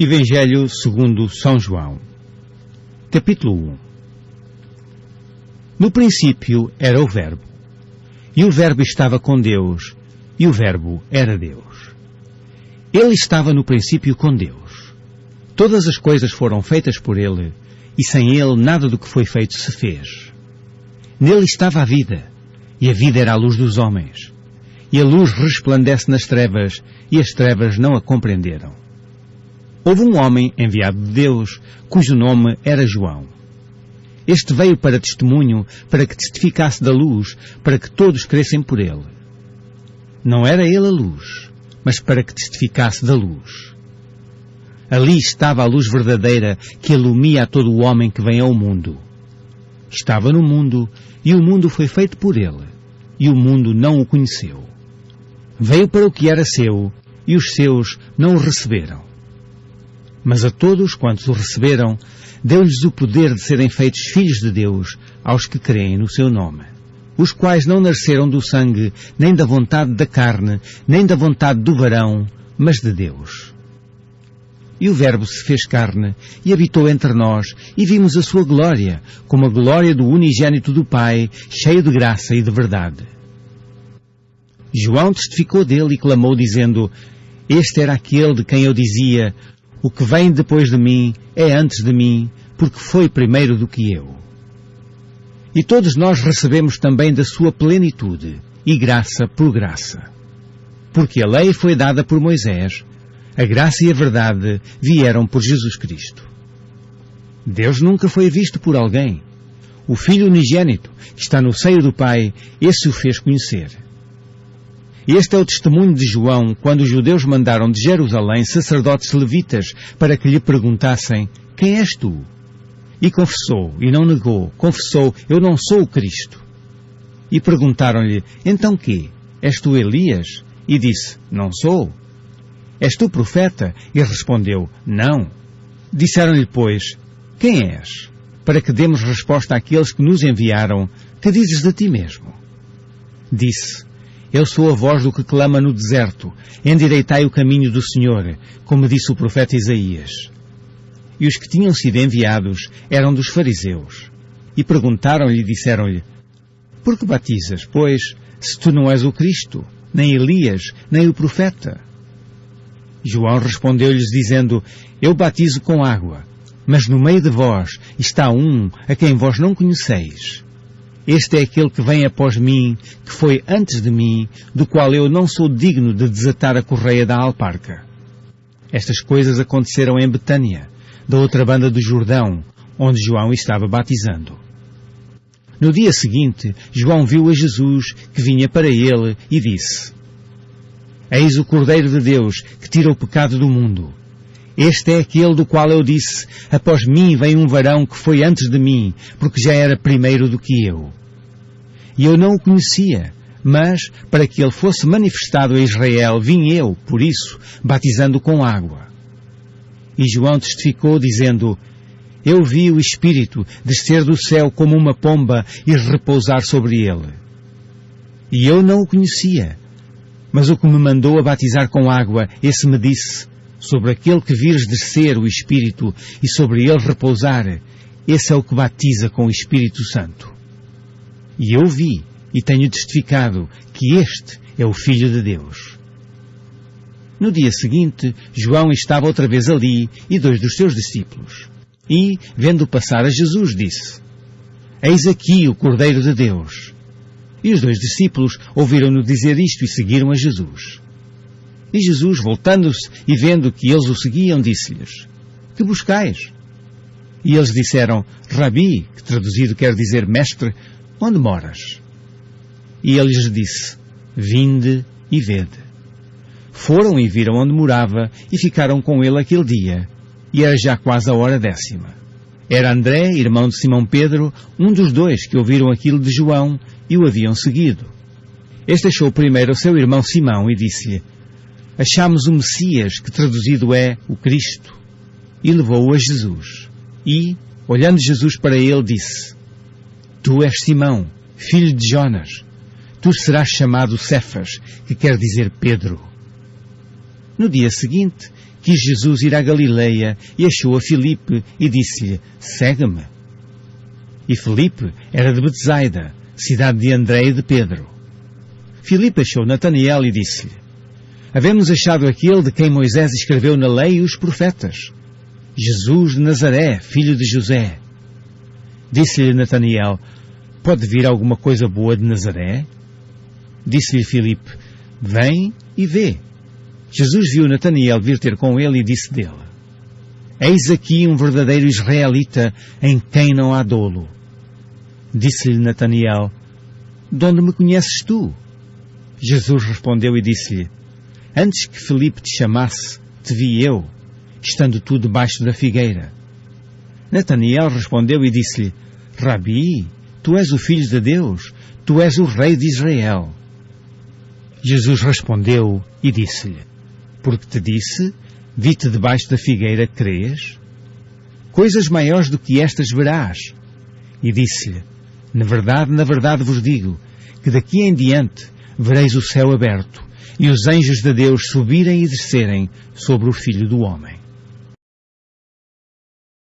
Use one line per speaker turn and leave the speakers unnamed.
Evangelho segundo São João, capítulo 1. No princípio era o Verbo, e o Verbo estava com Deus, e o Verbo era Deus. Ele estava no princípio com Deus. Todas as coisas foram feitas por ele, e sem ele nada do que foi feito se fez. Nele estava a vida, e a vida era a luz dos homens. E a luz resplandece nas trevas, e as trevas não a compreenderam. Houve um homem enviado de Deus, cujo nome era João. Este veio para testemunho, para que testificasse da luz, para que todos crescem por ele. Não era ele a luz, mas para que testificasse da luz. Ali estava a luz verdadeira que ilumina a todo o homem que vem ao mundo. Estava no mundo, e o mundo foi feito por ele, e o mundo não o conheceu. Veio para o que era seu, e os seus não o receberam. Mas a todos quantos o receberam, deu-lhes o poder de serem feitos filhos de Deus, aos que creem no seu nome, os quais não nasceram do sangue, nem da vontade da carne, nem da vontade do varão, mas de Deus. E o Verbo se fez carne, e habitou entre nós, e vimos a sua glória, como a glória do unigênito do Pai, cheio de graça e de verdade. João testificou dele e clamou, dizendo: Este era aquele de quem eu dizia: O que vem depois de mim é antes de mim, porque foi primeiro do que eu. E todos nós recebemos também da sua plenitude, e graça por graça. Porque a lei foi dada por Moisés, a graça e a verdade vieram por Jesus Cristo. Deus nunca foi visto por alguém. O Filho unigênito, que está no seio do Pai, esse o fez conhecer. Este é o testemunho de João, quando os judeus mandaram de Jerusalém sacerdotes levitas para que lhe perguntassem: Quem és tu? E confessou, e não negou, confessou: Eu não sou o Cristo. E perguntaram-lhe: Então quê? És tu Elias? E disse: Não sou. És tu profeta? E respondeu: Não. Disseram-lhe, pois: Quem és? Para que demos resposta àqueles que nos enviaram: Que dizes de ti mesmo? Disse: Eu sou a voz do que clama no deserto: Endireitai o caminho do Senhor, como disse o profeta Isaías. E os que tinham sido enviados eram dos fariseus. E perguntaram-lhe e disseram-lhe: Por que batizas, pois, se tu não és o Cristo, nem Elias, nem o profeta? João respondeu-lhes dizendo: Eu batizo com água, mas no meio de vós está um a quem vós não conheceis. Este é aquele que vem após mim, que foi antes de mim, do qual eu não sou digno de desatar a correia da alparca. Estas coisas aconteceram em Betânia, da outra banda do Jordão, onde João estava batizando. No dia seguinte, João viu a Jesus, que vinha para ele, e disse: Eis o Cordeiro de Deus, que tira o pecado do mundo. Este é aquele do qual eu disse: Após mim vem um varão que foi antes de mim, porque já era primeiro do que eu. E eu não o conhecia, mas, para que ele fosse manifestado a Israel, vim eu, por isso, batizando com água. E João testificou, dizendo: Eu vi o Espírito descer do céu como uma pomba e repousar sobre ele. E eu não o conhecia, mas o que me mandou a batizar com água, esse me disse: Sobre aquele que vires descer o Espírito e sobre ele repousar, esse é o que batiza com o Espírito Santo. E eu vi e tenho testificado que este é o Filho de Deus. No dia seguinte, João estava outra vez ali e 2 dos seus discípulos. E, vendo passar a Jesus, disse: Eis aqui o Cordeiro de Deus. E os 2 discípulos ouviram-no dizer isto e seguiram a Jesus. E Jesus, voltando-se e vendo que eles o seguiam, disse-lhes: Que buscais? E eles disseram: Rabi, que traduzido quer dizer mestre, onde moras? E ele lhes disse: Vinde e vede. Foram e viram onde morava e ficaram com ele aquele dia. E era já quase a hora 10ª. Era André, irmão de Simão Pedro, um dos 2 que ouviram aquilo de João e o haviam seguido. Este achou primeiro o seu irmão Simão e disse-lhe: Achamos o Messias, que traduzido é o Cristo. E levou-o a Jesus. E, olhando Jesus para ele, disse: Tu és Simão, filho de Jonas. Tu serás chamado Cefas, que quer dizer Pedro. No dia seguinte, quis Jesus ir à Galileia e achou a Filipe e disse-lhe: segue-me. E Filipe era de Betsaida, cidade de André e de Pedro. Filipe achou Natanael e disse-lhe: havemos achado aquele de quem Moisés escreveu na lei e os profetas, Jesus de Nazaré, filho de José. Disse-lhe Natanael: pode vir alguma coisa boa de Nazaré? Disse-lhe Filipe: vem e vê. Jesus viu Natanael vir ter com ele e disse dele: eis aqui um verdadeiro israelita em quem não há dolo. Disse-lhe Natanael: de onde me conheces tu? Jesus respondeu e disse-lhe: antes que Filipe te chamasse, te vi eu, estando tu debaixo da figueira. Natanael respondeu e disse-lhe: Rabi, tu és o Filho de Deus, tu és o Rei de Israel. Jesus respondeu e disse-lhe: porque te disse, vi-te debaixo da figueira, crês? Coisas maiores do que estas verás. E disse-lhe: na verdade vos digo, que daqui em diante vereis o céu aberto, e os anjos de Deus subirem e descerem sobre o Filho do Homem.